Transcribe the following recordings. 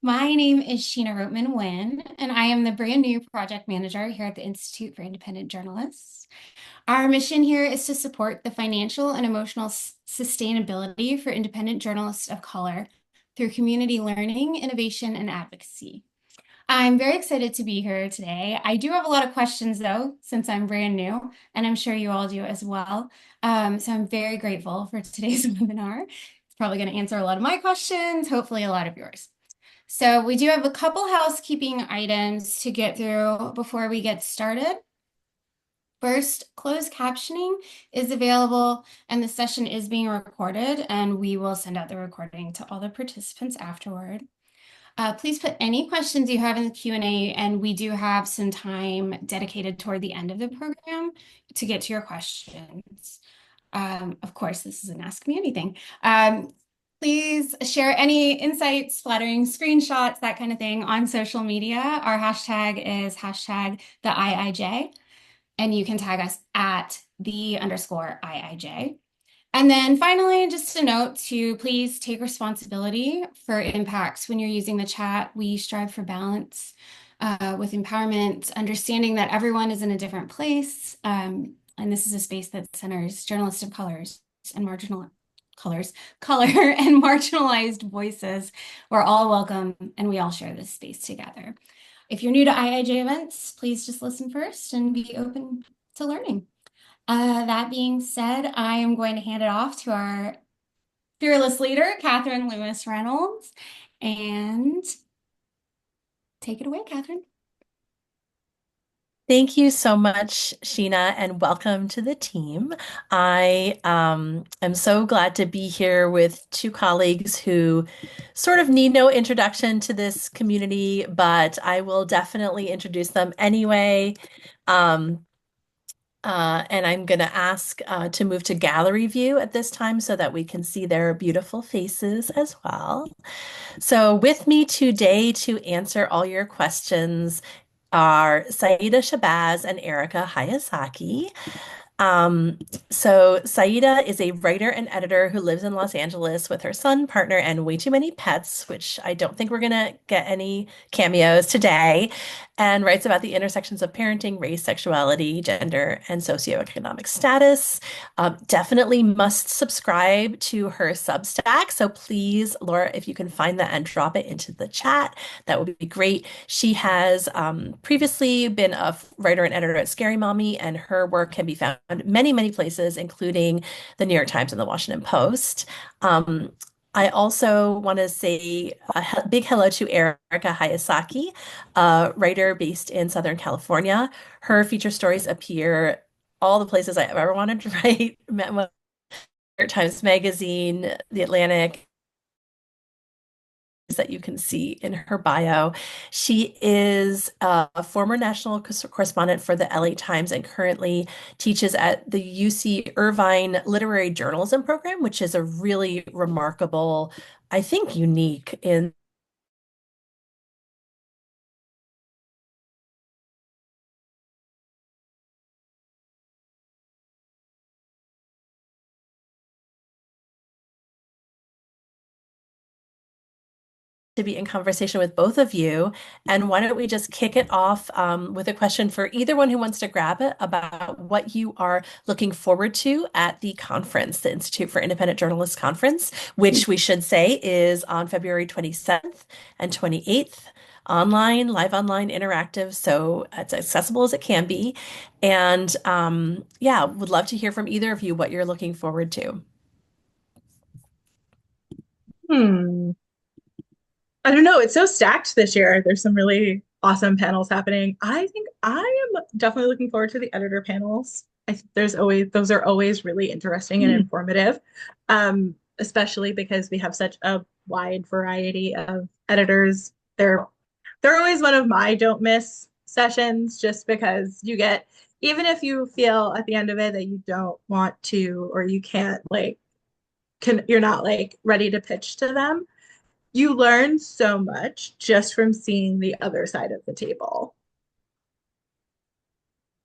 My name is Sheena Roetman-Wynn, and I am the brand new project manager here at the Institute for Independent Journalists. Our mission here is to support the financial and emotional sustainability for independent journalists of color through community learning, innovation, and advocacy. I'm very excited to be here today. I do have a lot of questions, though, since I'm brand new, and I'm sure you all do as well. So I'm very grateful for today's webinar. It's probably going to answer a lot of my questions, hopefully a lot of yours. So we do have a couple housekeeping items to get through before we get started. First, closed captioning is available and the session is being recorded, and we will send out the recording to all the participants afterward. Please put any questions you have in the Q&A, and we do have some time dedicated toward the end of the program to get to your questions. Of course, this is an Ask Me Anything. Please share any insights, flattering screenshots, that kind of thing on social media. Our hashtag is hashtag the IIJ, and you can tag us at _IIJ. And then finally, just a note to please take responsibility for impacts when you're using the chat. We strive for balance with empowerment, understanding that everyone is in a different place. And this is a space that centers journalists of colors and color and marginalized voices. We're all welcome and we all share this space together. If you're new to IIJ events, please just listen first and be open to learning. That being said, I am going to hand it off to our fearless leader, Katherine Lewis Reynolds, and take it away, Katherine. Thank you so much, Sheena, and welcome to the team. I am so glad to be here with two colleagues who sort of need no introduction to this community, but I will definitely introduce them anyway. Um, and I'm going to ask to move to gallery view at this time so that we can see their beautiful faces as well. So, with me today to answer all your questions are Saida Shabazz and Erika Hayasaki. Um, Saida is a writer and editor who lives in Los Angeles with her son, partner, and way too many pets, which I don't think we're gonna get any cameos today, and writes about the intersections of parenting, race, sexuality, gender, and socioeconomic status. Definitely must subscribe to her Substack. So please, Laura, if you can find that and drop it into the chat, that would be great. She has previously been a writer and editor at Scary Mommy, and her work can be found many, many places, including the New York Times and the Washington Post. Um, I also want to say a big hello to Erika Hayasaki, a writer based in Southern California. Her feature stories appear all the places I've ever wanted to write. New York Times Magazine, The Atlantic, that you can see in her bio. She is a former national correspondent for the LA Times and currently teaches at the UC Irvine Literary Journalism program, which is a really remarkable, I think unique in to be in conversation with both of you. And why don't we just kick it off with a question for either one who wants to grab it about what you are looking forward to at the conference, the Institute for Independent Journalists Conference, which we should say is on February 27th and 28th. Online, live online, interactive, so it's accessible as it can be. And yeah, would love to hear from either of you what you're looking forward to. Hmm. I don't know. It's so stacked this year. There's some really awesome panels happening. I think I am definitely looking forward to the editor panels. I think those are always really interesting and informative, especially because we have such a wide variety of editors. They're always one of my don't miss sessions just because you get, even if you feel at the end of it that you don't want to or you can't you're not like ready to pitch to them, you learn so much just from seeing the other side of the table.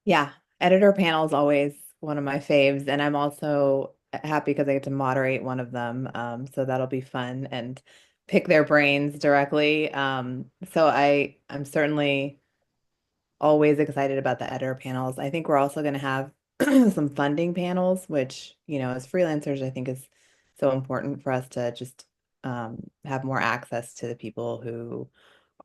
Yeah, editor panel is always one of my faves, and I'm also happy because I get to moderate one of them. So that'll be fun. And pick their brains directly. I'm certainly always excited about the editor panels. I think we're also going to have some funding panels, which, as freelancers, I think is so important for us to just have more access to the people who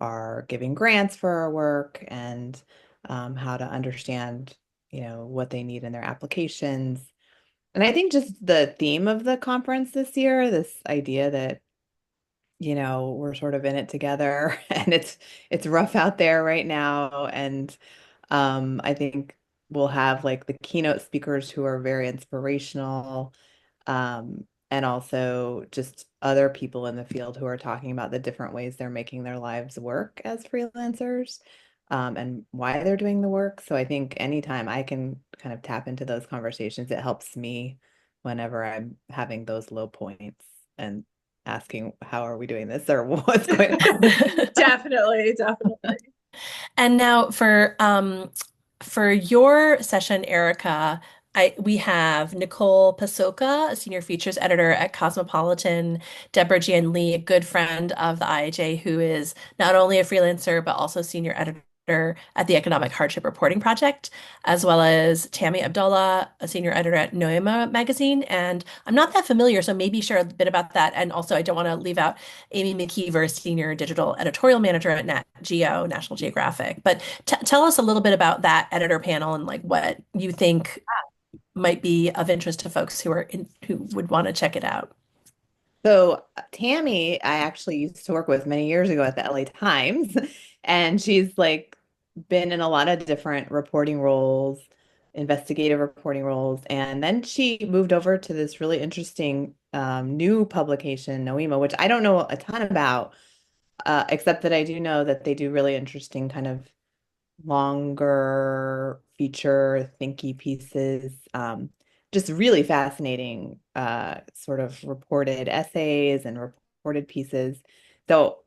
are giving grants for our work and how to understand, what they need in their applications. And I think just the theme of the conference this year, this idea that we're sort of in it together and it's rough out there right now. And I think we'll have like the keynote speakers who are very inspirational, and also just other people in the field who are talking about the different ways they're making their lives work as freelancers, and why they're doing the work. So I think anytime I can kind of tap into those conversations, it helps me whenever I'm having those low points and asking, how are we doing this or what's going on? Definitely, definitely. And now for your session, Erica, we have Nicole Pasoka, a senior features editor at Cosmopolitan, Deborah Jan Lee, a good friend of the IIJ, who is not only a freelancer but also senior editor at the Economic Hardship Reporting Project, as well as Tammy Abdullah, a senior editor at Noema magazine. And I'm not that familiar, so maybe share a bit about that. And also, I don't want to leave out Amy McKeever, senior digital editorial manager at Nat Geo, National Geographic. But tell us a little bit about that editor panel and like what you think might be of interest to folks who would want to check it out. So Tammy, I actually used to work with many years ago at the LA Times, and she's like been in a lot of different reporting roles, investigative reporting roles, and then she moved over to this really interesting new publication, Noema, which I don't know a ton about, except that I do know that they do really interesting kind of longer feature thinky pieces, just really fascinating sort of reported essays and reported pieces. So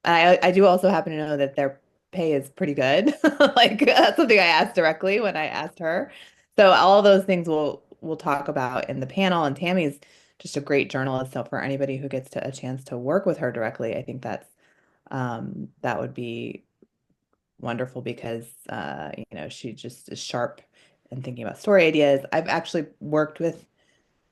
I do also happen to know that their pay is pretty good. Like that's something I asked directly when I asked her. So all those things we'll talk about in the panel. And Tammy's just a great journalist. So for anybody who gets a chance to work with her directly, I think that would be wonderful because she just is sharp and thinking about story ideas. I've actually worked with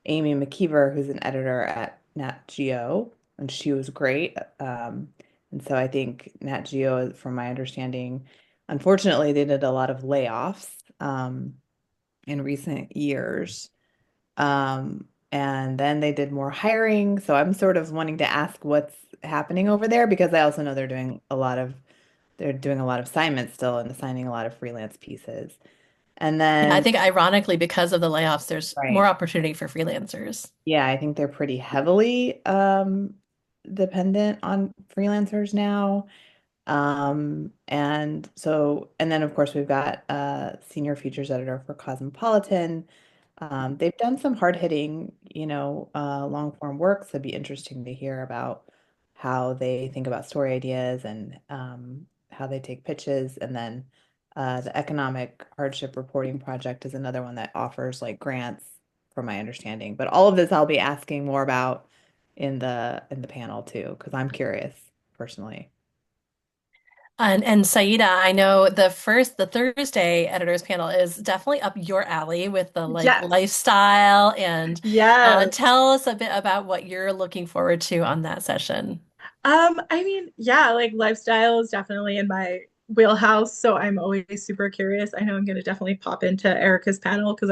Amy McKeever, who's an editor at Nat Geo, and she was great. And so I think Nat Geo, from my understanding, unfortunately, they did a lot of layoffs in recent years. And then they did more hiring. So I'm sort of wanting to ask what's happening over there because I also know they're doing a lot of assignments still and assigning a lot of freelance pieces. And Yeah, I then, think ironically, because of the layoffs, there's more right. opportunity for freelancers. Yeah, I think they're pretty heavily dependent on freelancers now. And then of course we've got senior features editor for Cosmopolitan. They've done some hard-hitting, long form work, so it'd be interesting to hear about how they think about story ideas and how they take pitches. And then the Economic Hardship Reporting Project is another one that offers like grants, from my understanding. But all of this I'll be asking more about in the panel too, because I'm curious personally. And Saida, I know the Thursday editors panel is definitely up your alley with the like Yes. lifestyle and Yes. tell us a bit about what you're looking forward to on that session. I mean, yeah, like lifestyle is definitely in my wheelhouse, so I'm always super curious. I know I'm gonna definitely pop into Erica's panel because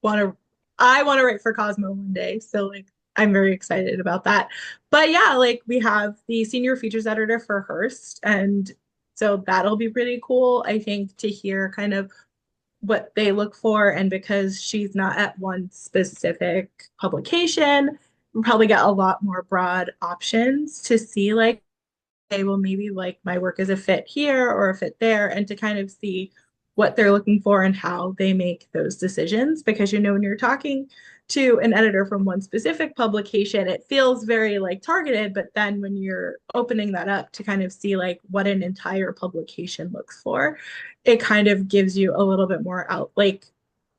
want to I want to write for Cosmo one day. So like I'm very excited about that. But yeah, like we have the senior features editor for Hearst, and so that'll be pretty cool, I think, to hear kind of what they look for. And because she's not at one specific publication, we'll probably get a lot more broad options to see like, okay, well, maybe like my work is a fit here or a fit there, and to kind of see what they're looking for and how they make those decisions. Because when you're talking to an editor from one specific publication, it feels very like targeted, but then when you're opening that up to kind of see like what an entire publication looks for, it kind of gives you a little bit more out like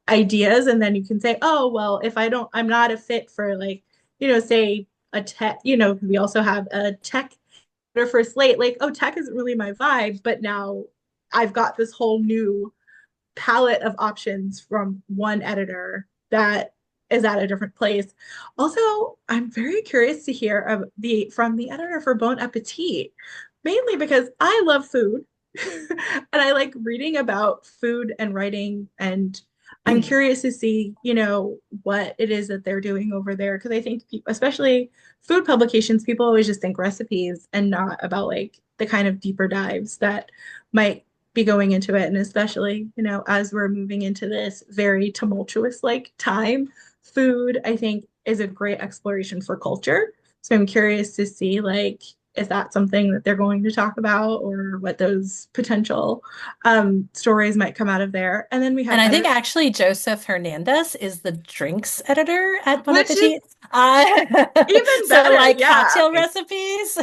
ideas. And then you can say, oh, well, if I'm not a fit for like, say a tech, we also have a tech for Slate. Like, oh, tech isn't really my vibe, but now I've got this whole new palette of options from one editor that is at a different place. Also, I'm very curious to hear of the from the editor for Bon Appetit, mainly because I love food and I like reading about food and writing, and I'm curious to see, what it is that they're doing over there because I think people, especially food publications, people always just think recipes and not about like the kind of deeper dives that might be going into it. And especially, as we're moving into this very tumultuous like time, food, I think, is a great exploration for culture. So I'm curious to see like is that something that they're going to talk about or what those potential stories might come out of there. And then we And have I think editors, actually Joseph Hernandez is the drinks editor at Bon which is Appetit. Uh, even so better. like Yeah. cocktail recipes.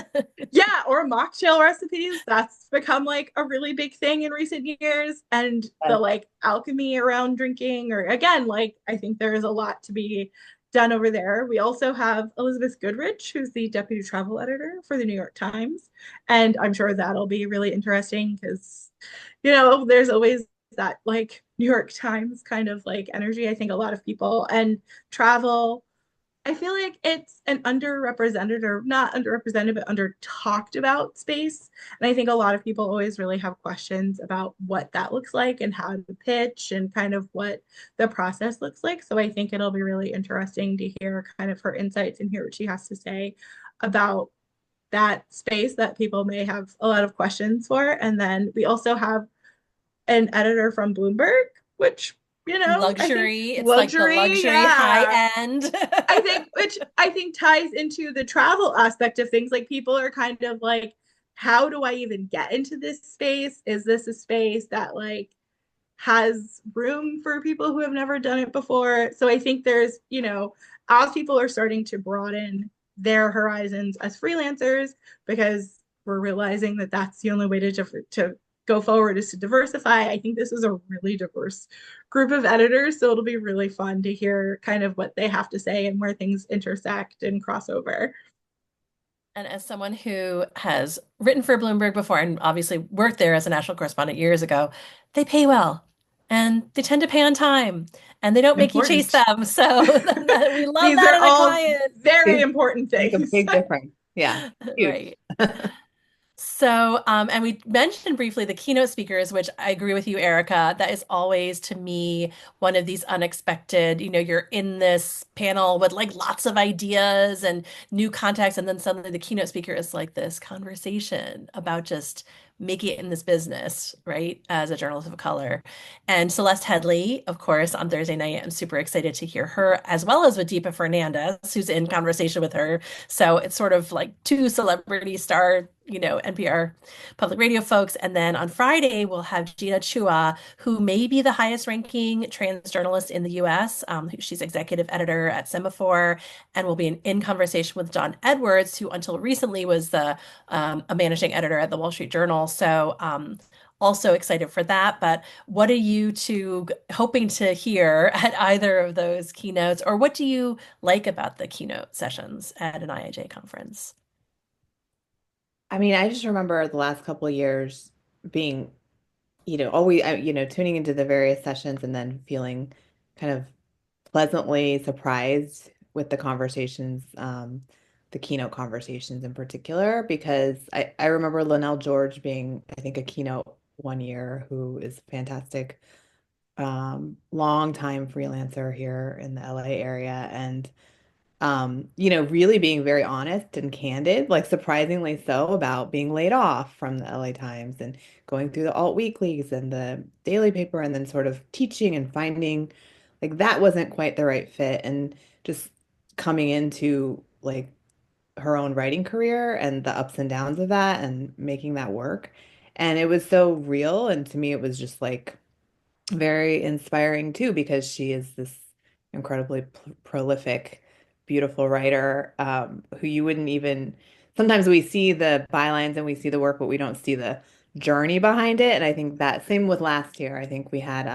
Yeah, or mocktail recipes. That's become like a really big thing in recent years. And the like alchemy around drinking, or again, like I think there is a lot to be done over there. We also have Elizabeth Goodrich, who's the deputy travel editor for the New York Times. And I'm sure that'll be really interesting because, there's always that like New York Times kind of like energy. I think a lot of people and travel I feel like it's an underrepresented or not underrepresented, but under talked about space. And I think a lot of people always really have questions about what that looks like and how to pitch and kind of what the process looks like. So I think it'll be really interesting to hear kind of her insights and hear what she has to say about that space that people may have a lot of questions for. And then we also have an editor from Bloomberg, which, I think Luxury. It's like the luxury, luxury high yeah. end. Which I think ties into the travel aspect of things. Like people are kind of like, how do I even get into this space? Is this a space that like has room for people who have never done it before? So I think there's, as people are starting to broaden their horizons as freelancers, because we're realizing that that's the only way to go forward is to diversify. I think this is a really diverse group of editors, so it'll be really fun to hear kind of what they have to say and where things intersect and cross over. And as someone who has written for Bloomberg before and obviously worked there as a national correspondent years ago, they pay well and they tend to pay on time and they don't make you chase Important. them. So we love These that are in a all client. very Big, important make a things. big difference. Yeah, huge. Right. So, and we mentioned briefly the keynote speakers, which I agree with you, Erica. That is always to me one of these unexpected, you're in this panel with like lots of ideas and new context, and then suddenly the keynote speaker is like this conversation about just making it in this business, right? As a journalist of color. And Celeste Headley, of course, on Thursday night, I'm super excited to hear her, as well as with Deepa Fernandez, who's in conversation with her. So it's sort of like two celebrity star, NPR public radio folks. And then on Friday, we'll have Gina Chua, who may be the highest ranking trans journalist in the US. She's executive editor at Semaphore and will be in conversation with John Edwards, who until recently was a managing editor at the Wall Street Journal. So also excited for that. But what are you two hoping to hear at either of those keynotes, or what do you like about the keynote sessions at an IIJ conference? I mean, I just remember the last couple of years being, always, tuning into the various sessions and then feeling kind of pleasantly surprised with the conversations, the keynote conversations in particular, because I remember Linnell George being, I think, a keynote one year, who is fantastic, long time freelancer here in the LA area. And really being very honest and candid, like surprisingly so, about being laid off from the LA Times and going through the alt weeklies and the daily paper and then sort of teaching and finding like that wasn't quite the right fit and just coming into like her own writing career and the ups and downs of that and making that work. And it was so real. And to me, it was just like very inspiring too, because she is this incredibly prolific, beautiful writer, who you wouldn't even, sometimes we see the bylines and we see the work, but we don't see the journey behind it. And I think that same with last year. I think we had,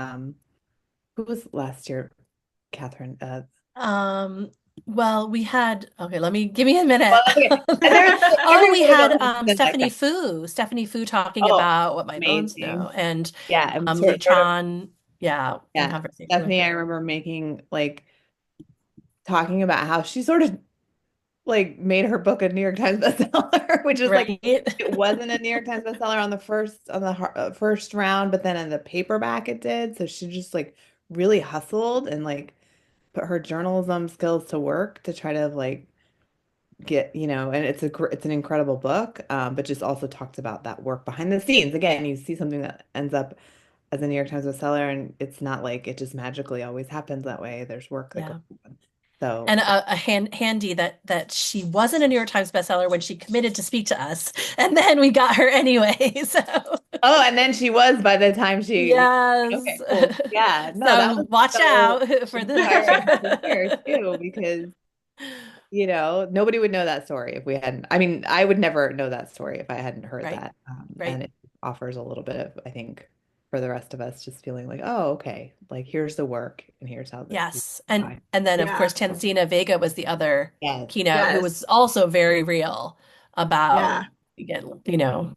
who was last year? Catherine, Um, Well, we had, okay, give me a minute. Well, that's okay. And there's Oh, we everybody had else has been that kind. Stephanie Fu talking Oh, about what my bones know, amazing. and Yeah, I'm Lee sort of Chan, yeah, in yeah. conversation with Stephanie, I her. remember making like talking about how she sort of like made her book a New York Times bestseller, which is like Right? it wasn't a New York Times bestseller on the first round, but then in the paperback it did. So she just like really hustled and like put her journalism skills to work to try to like get, and it's an incredible book, but just also talks about that work behind the scenes. Again, you see something that ends up as a New York Times bestseller, and it's not like it just magically always happens that way. There's work that goes Yeah. on. So And handy that she wasn't a New York Times bestseller when she committed to speak to us, and then we got her anyway. So oh, and then she was by the time she, yes. okay, cool. Yeah, no, that So was watch so out for inspiring to the hear too, because, nobody would know that story if we hadn't. I mean, I would never know that story if I hadn't heard right, that. And right. it offers a little bit of, I think, for the rest of us, just feeling like, oh, okay, like here's the work and here's how the, Yes. And I, and then of Yeah. course Tansina Vega was the other yes. keynote who was Yes. also very real about, Yeah. again,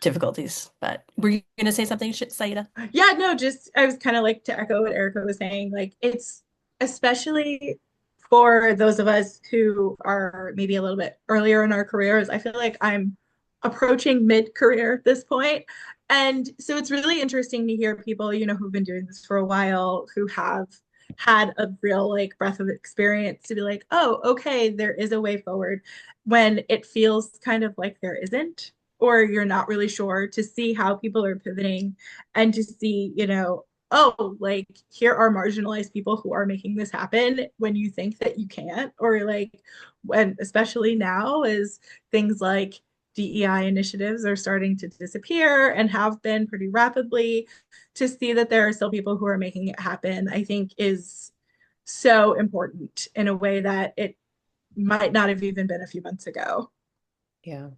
difficulties. But were you going to say something, Saida? Yeah, no, just I was kind of like to echo what Erica was saying. Like it's especially for those of us who are maybe a little bit earlier in our careers. I feel like I'm approaching mid-career at this point. And so it's really interesting to hear people, who've been doing this for a while, who have had a real like breadth of experience to be like, oh, okay, there is a way forward when it feels kind of like there isn't, or you're not really sure, to see how people are pivoting and to see, oh, like here are marginalized people who are making this happen when you think that you can't, or like when, especially now, as things like DEI initiatives are starting to disappear and have been pretty rapidly, to see that there are still people who are making it happen, I think is so important in a way that it might not have even been a few months ago. Yeah.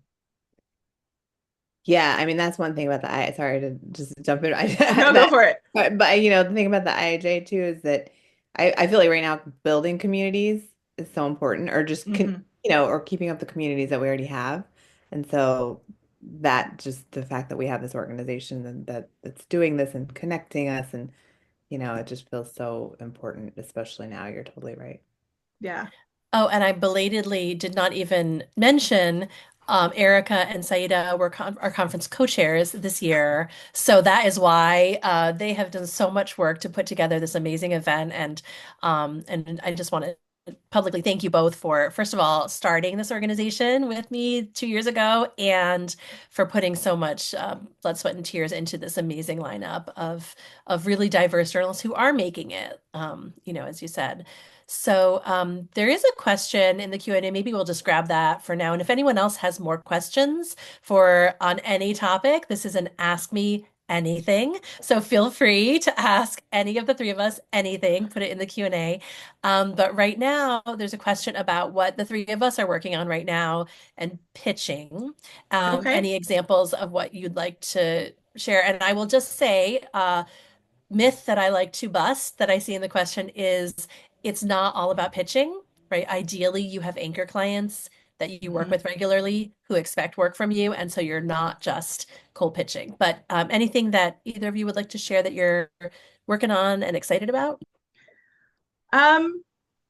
Yeah, I mean that's one thing about sorry to just jump in. No, go for it. But the thing about the IIJ too is that I feel like right now building communities is so important, or just Mm-hmm. or keeping up the communities that we already have. And so that just the fact that we have this organization and that's doing this and connecting us, and it just feels so important, especially now. You're totally right. Yeah. Oh, and I belatedly did not even mention Erika and Saida were our conference co-chairs this year. So that is why they have done so much work to put together this amazing event. And I just want to publicly thank you both for, first of all, starting this organization with me 2 years ago, and for putting so much blood, sweat, and tears into this amazing lineup of really diverse journalists who are making it, as you said. So there is a question in the Q&A. Maybe we'll just grab that for now. And if anyone else has more questions for on any topic, this is an Ask Me Anything. So feel free to ask any of the three of us anything, put it in the Q&A. But right now, there's a question about what the three of us are working on right now and pitching. Okay. Any examples of what you'd like to share? And I will just say, myth that I like to bust that I see in the question is it's not all about pitching, right? Ideally, you have anchor clients that you work Mhm. with regularly who expect work from you. And so you're not just cold pitching. But anything that either of you would like to share that you're working on and excited about? Um,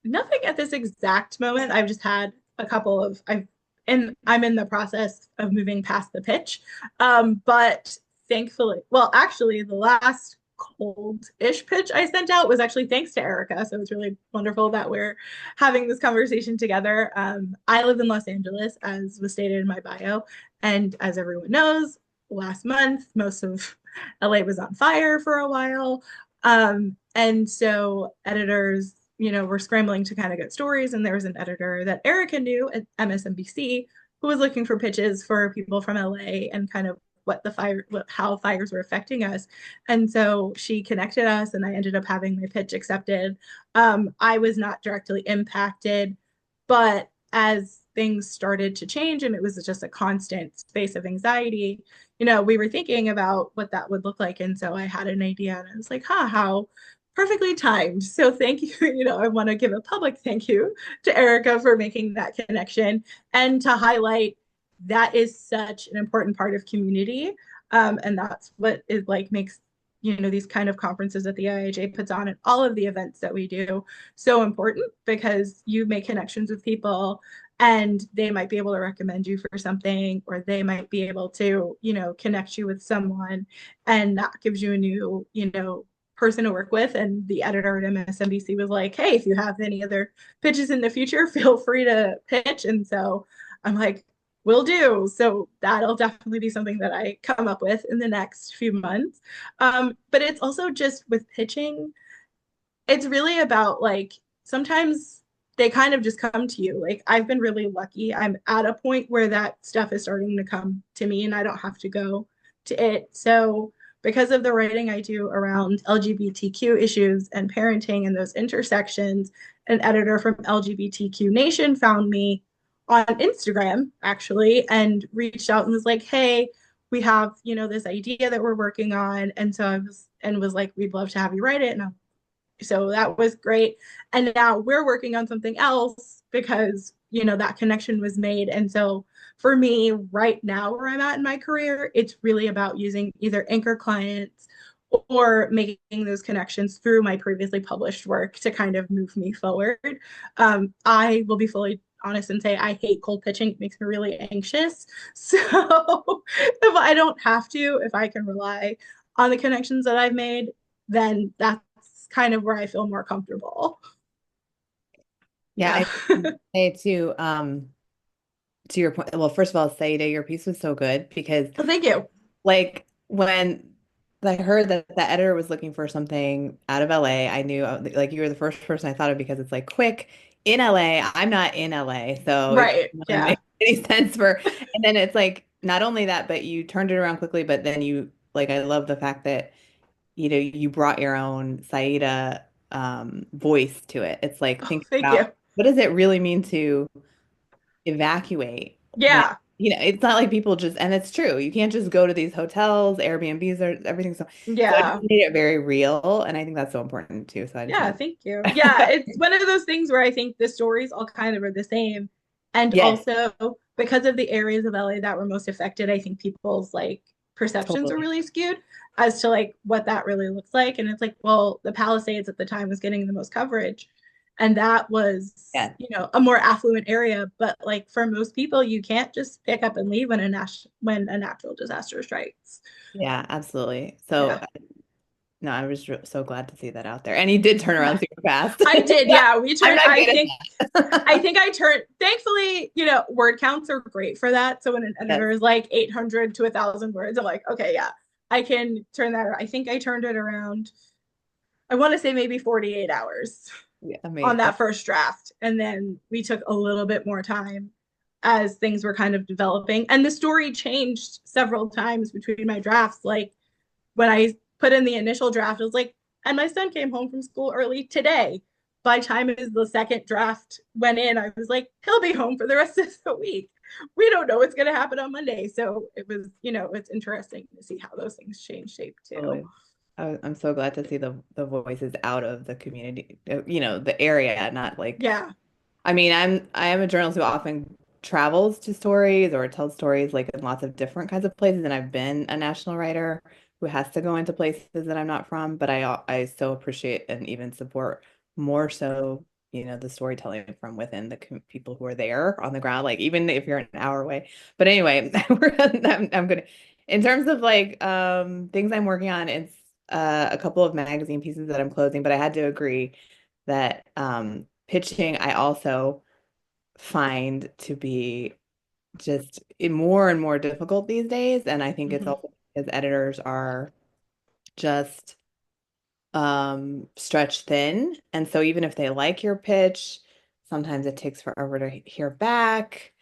Nothing at this exact moment. I've just had a couple of I'm in the process of moving past the pitch. But thankfully, well, actually the last cold-ish pitch I sent out was actually thanks to Erica. So it's really wonderful that we're having this conversation together. I live in Los Angeles, as was stated in my bio, and as everyone knows, last month most of LA was on fire for a while. And so editors, were scrambling to kind of get stories. And there was an editor that Erika knew at MSNBC who was looking for pitches for people from LA and kind of how fires were affecting us. And so she connected us, and I ended up having my pitch accepted. I was not directly impacted, but as things started to change and it was just a constant space of anxiety, we were thinking about what that would look like. And so I had an idea, and I was like, how perfectly timed. So thank you. I want to give a public thank you to Erika for making that connection and to highlight that is such an important part of community. And that's what is like makes these kind of conferences that the IIJ puts on and all of the events that we do so important because you make connections with people and they might be able to recommend you for something or they might be able to connect you with someone and that gives you a new person to work with. And the editor at MSNBC was like, hey, if you have any other pitches in the future, feel free to pitch. And so I'm like, will do. So that'll definitely be something that I come up with in the next few months. But it's also just with pitching, it's really about like sometimes they kind of just come to you. Like I've been really lucky. I'm at a point where that stuff is starting to come to me and I don't have to go to it. So because of the writing I do around LGBTQ issues and parenting and those intersections, an editor from LGBTQ Nation found me on Instagram actually and reached out and was like, "Hey, we have, this idea that we're working on." And so I was like, "We'd love to have you write it." And so that was great. And now we're working on something else because, that connection was made. And so for me, right now, where I'm at in my career, it's really about using either anchor clients or making those connections through my previously published work to kind of move me forward. I will be fully honest and say I hate cold pitching. It makes me really anxious. So if I don't have to, if I can rely on the connections that I've made, then that's kind of where I feel more comfortable. Yeah, Yeah. I say to your point. Well, first of all, Saida, your piece was so good because Well, thank you. like when I heard that the editor was looking for something out of LA, I knew like you were the first person I thought of because it's like quick in LA. I'm not in LA, so it Right. doesn't really Yeah. make any sense for. And then it's like not only that, but you turned it around quickly. But then you like I love the fact that you brought your own Saida voice to it. It's like Oh, think thank about you. what does it really mean to evacuate when Yeah. it's not like people just and it's true you can't just go to these hotels Airbnbs or everything so it just Yeah. made it very real and I think that's so important too so I just Yeah. want Thank you. Yeah. It's one of those things where I think the stories all kind of are the same. And yes also because of the areas of LA that were most affected, I think people's like perceptions are totally really skewed as to like what that really looks like. And it's like, well, the Palisades at the time was getting the most coverage. And that was, yeah a more affluent area. But like for most people, you can't just pick up and leave when a natural disaster strikes. yeah absolutely so Yeah. no I was so glad to see that out there and he did turn around Yeah. super fast I did. yeah Yeah. We I'm turned, not I good at think I that think I turned, thankfully, word counts are great for that. So when an yes editor is like 800 to 1,000 words, I'm like, okay, yeah, I can turn that. I think I turned it around, I want to say maybe 48 hours yeah on amazing that first draft. And then we took a little bit more time as things were kind of developing. And the story changed several times between my drafts. Like when I put in the initial draft, it was like, and my son came home from school early today. By the time the second draft went in, I was like, he'll be home for the rest of the week. We don't know what's going to happen on Monday. So it was, it's interesting to see how those things change shape too. totally I'm so glad to see the voices out of the community the area not like Yeah. I mean, I am a journalist who often travels to stories or tells stories like in lots of different kinds of places, and I've been a national writer who has to go into places that I'm not from, but I so appreciate and even support more so, the storytelling from within the people who are there on the ground, like even if you're an hour away. But anyway, I'm good. In terms of like things I'm working on, it's a couple of magazine pieces that I'm closing, but I had to agree that pitching I also find to be just more and more difficult these days. And I think it's Mm-hmm. also because editors are just stretched thin. And so even if they like your pitch, sometimes it takes forever to hear back.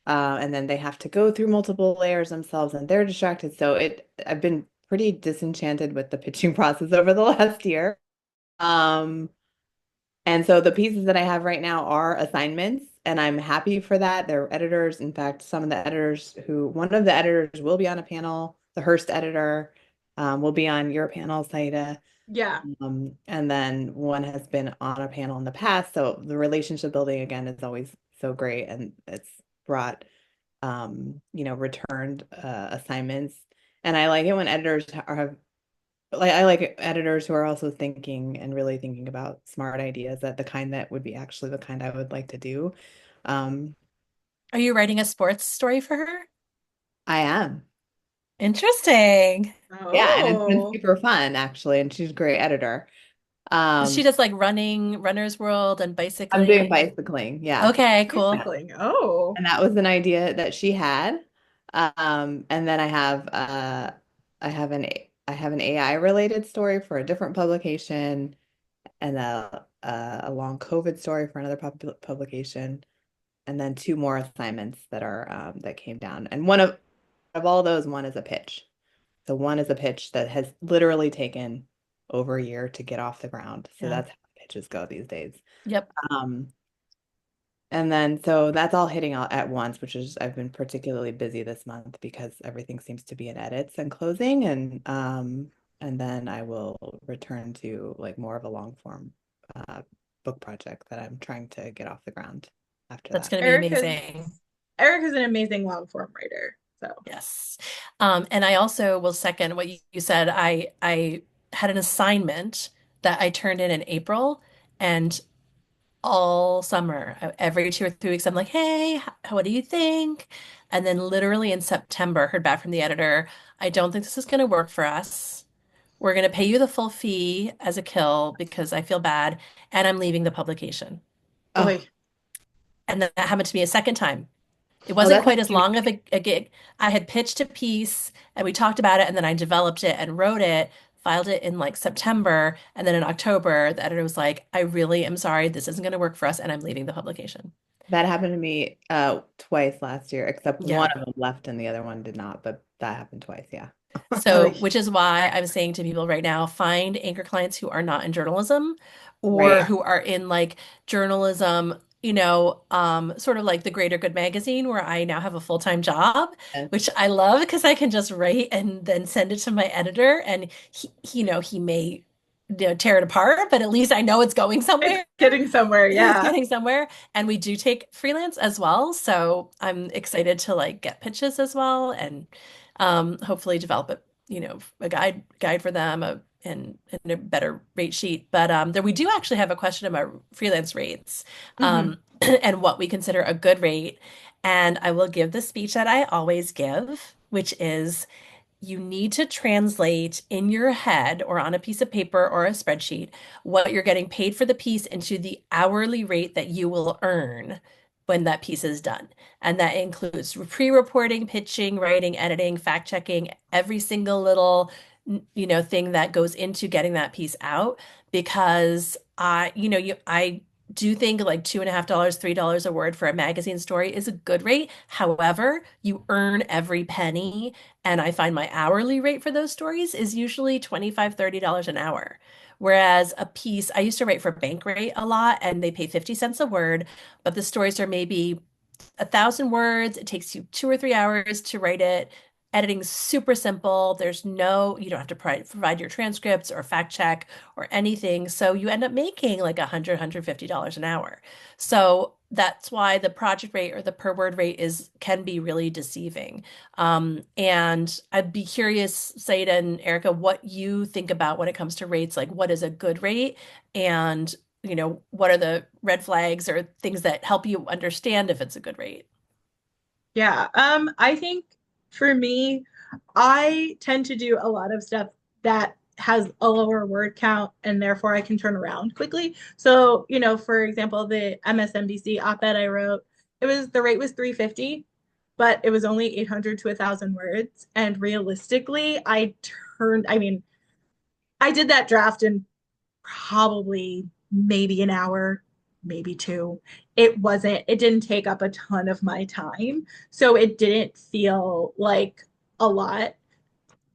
And then they have to go through multiple layers themselves and they're distracted. So I've been pretty disenchanted with the pitching process over the last year. Um, And so the pieces that I have right now are assignments, and I'm happy for that. They're editors. In fact, one of the editors will be on a panel. The Hearst editor will be on your panel, Saida. Yeah. And then one has been on a panel in the past. So the relationship building again is always so great. And it's brought, returned assignments. And I like it when editors are like, I like editors who are also thinking and really thinking about smart ideas, that the kind that would be actually the kind I would like to do. Um, Are you writing a sports story for her? I am. Interesting. Yeah, and it's been Oh, super fun actually, and she's a great editor. She Um, does like running, runner's world and I'm doing bicycling. bicycling, yeah. Okay, cool. Yeah. bicycling. Oh, And that was an idea that she had. And then I have an AI related story for a different publication, and a long COVID story for another publication, and then two more assignments that are that came down. And one of all those, one is a pitch. So one is a pitch that has literally taken over a year to get off the ground. So Yeah. that's how pitches go these days. Yep. Um, and then so that's all hitting out at once, which is I've been particularly busy this month because everything seems to be in edits and closing, and then I will return to like more of a long form uh book project that I'm trying to get off the ground after That's that. going to be Erica's amazing. Erica's an amazing long form writer. So, Yes. And I also will second what you said. I had an assignment that I turned in April, and all summer, every 2 or 3 weeks, I'm like, hey, what do you think? And then literally in September, heard back from the editor, I don't think this is going to work for us. We're going to pay you the full fee as a kill because I feel bad, and I'm leaving the publication. Oh, boy, And that happened to me a second time. It oh, wasn't that's quite as happening long of a gig. I had pitched a piece and we talked about it, and then I developed it and wrote it, filed it in like September. And then in October, the editor was like, I really am sorry. This isn't going to work for us. And I'm leaving the publication. that happened to me twice last year, except one Yeah. of them left and the other one did not, but that happened twice, yeah. So, boy, which is why I'm saying to people right now, find anchor clients who are not in journalism or Right. who are in like journalism, sort of like the Greater Good magazine, where I now have a full-time job, Yes. which I love because I can just write and then send it to my editor, and he may, tear it apart, but at least I know it's going it's somewhere. getting somewhere. It's Yeah. getting somewhere. And we do take freelance as well. So I'm excited to like get pitches as well, and hopefully develop a guide for them, and a better rate sheet. But there we do actually have a question about freelance rates, Hmm. and what we consider a good rate. And I will give the speech that I always give, which is you need to translate in your head or on a piece of paper or a spreadsheet what you're getting paid for the piece into the hourly rate that you will earn when that piece is done. And that includes pre-reporting, pitching, writing, editing, fact checking, every single little thing that goes into getting that piece out. Because I do think like $2.50, $3 a word for a magazine story is a good rate. However, you earn every penny, and I find my hourly rate for those stories is usually $25, $30 an hour. Whereas a piece, I used to write for Bankrate a lot, and they pay 50 cents a word, but the stories are maybe 1,000 words. It takes you 2 or 3 hours to write it. Editing's super simple. You don't have to provide your transcripts or fact check or anything. So you end up making like $150 an hour. So that's why the project rate or the per word rate can be really deceiving. And I'd be curious, Saida and Erica, what you think about when it comes to rates, like what is a good rate, and what are the red flags or things that help you understand if it's a good rate? Yeah. I think for me, I tend to do a lot of stuff that has a lower word count and therefore I can turn around quickly. So, for example, the MSNBC op-ed I wrote, the rate was 350, but it was only 800 to 1,000 words. And realistically, I mean, I did that draft in probably maybe an hour, maybe two. It didn't take up a ton of my time. So it didn't feel like a lot.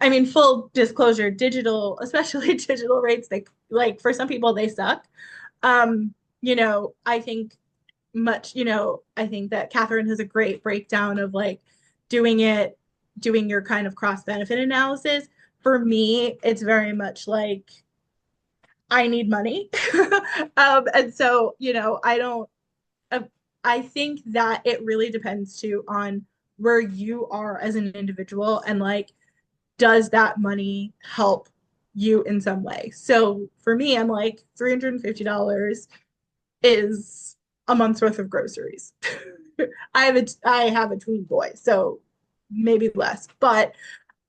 I mean, full disclosure, especially digital rates, they like for some people they suck. I think I think that Katherine has a great breakdown of like doing it, doing your kind of cross benefit analysis. For me, it's very much like I need money. And so, I don't, uh, I think that it really depends too on where you are as an individual and like, does that money help you in some way? So for me, I'm like, $350 is a month's worth of groceries. I have a tween boy, so maybe less, but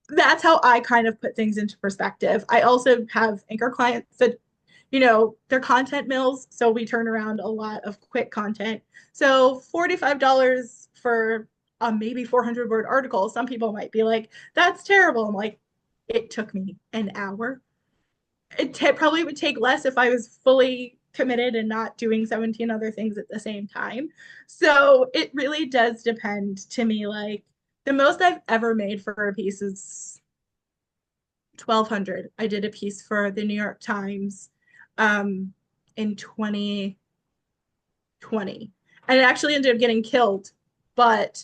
that's how I kind of put things into perspective. I also have anchor clients that, they're content mills, so we turn around a lot of quick content. So $45 for a maybe 400-word article. Some people might be like, that's terrible. I'm like, it took me an hour. Probably would take less if I was fully committed and not doing 17 other things at the same time. So it really does depend to me. Like the most I've ever made for a piece is 1,200. I did a piece for the New York Times in 2020, and it actually ended up getting killed, but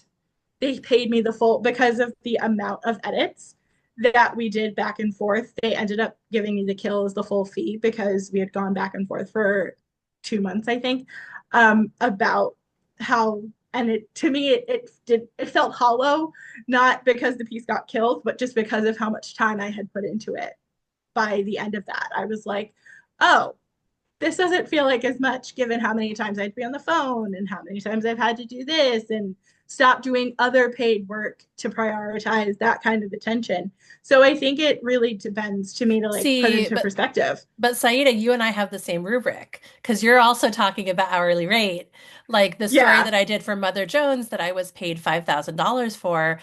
they paid me the full because of the amount of edits that we did back and forth. They ended up giving me the kill as the full fee because we had gone back and forth for 2 months, I think, about how, and it to me it felt hollow, not because the piece got killed, but just because of how much time I had put into it. By the end of that, I was like, oh, this doesn't feel like as much given how many times I'd be on the phone and how many times I've had to do this and stop doing other paid work to prioritize that kind of attention. So I think it really depends to me to like put See, into perspective. but Saida, you and I have the same rubric because you're also talking about hourly rate. Like the story Yeah. that I did for Mother Jones that I was paid $5,000 for,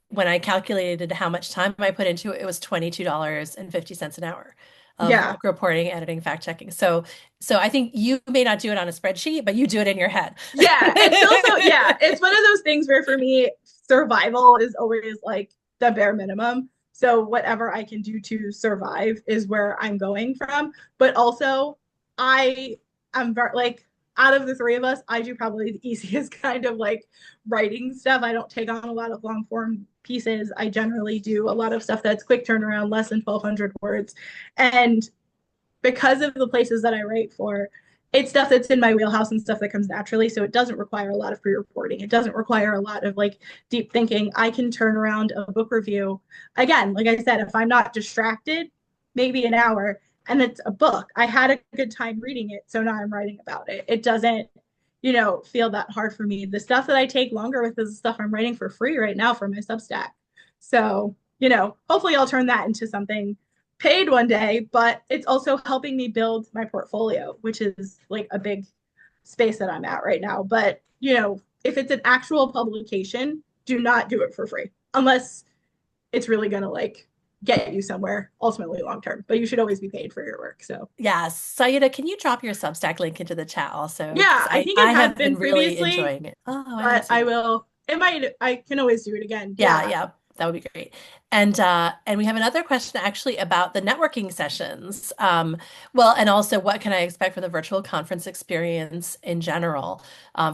when I calculated how much time I put into it, it was $22.50 an hour of Yeah. like reporting, editing, fact checking. So I think you may not do it on a spreadsheet, but you do it in your head. Yeah. It's also, yeah, it's one of those things where for me, survival is always like the bare minimum. So whatever I can do to survive is where I'm going from. But also, I am like out of the three of us, I do probably the easiest kind of like writing stuff. I don't take on a lot of long form pieces. I generally do a lot of stuff that's quick turnaround, less than 1,200 words. And because of the places that I write for, it's stuff that's in my wheelhouse and stuff that comes naturally. So it doesn't require a lot of pre-reporting. It doesn't require a lot of like deep thinking. I can turn around a book review. Again, like I said, if I'm not distracted, maybe an hour, and it's a book. I had a good time reading it, so now I'm writing about it. It doesn't, feel that hard for me. The stuff that I take longer with is the stuff I'm writing for free right now for my Substack. So, hopefully I'll turn that into something paid one day, but it's also helping me build my portfolio, which is like a big space that I'm at right now. But, if it's an actual publication, do not do it for free unless it's really going to like get you somewhere ultimately long term. But you should always be paid for your work. So, Yeah, Sayeda, can you drop your Substack link into the chat also? Because yeah, I think it I has have been been really previously, enjoying it. Oh, I didn't but see I that. will. I can always do it again. Yeah, Yeah. yeah, that would be great. And we have another question actually about the networking sessions. Well, and also what can I expect from the virtual conference experience in general,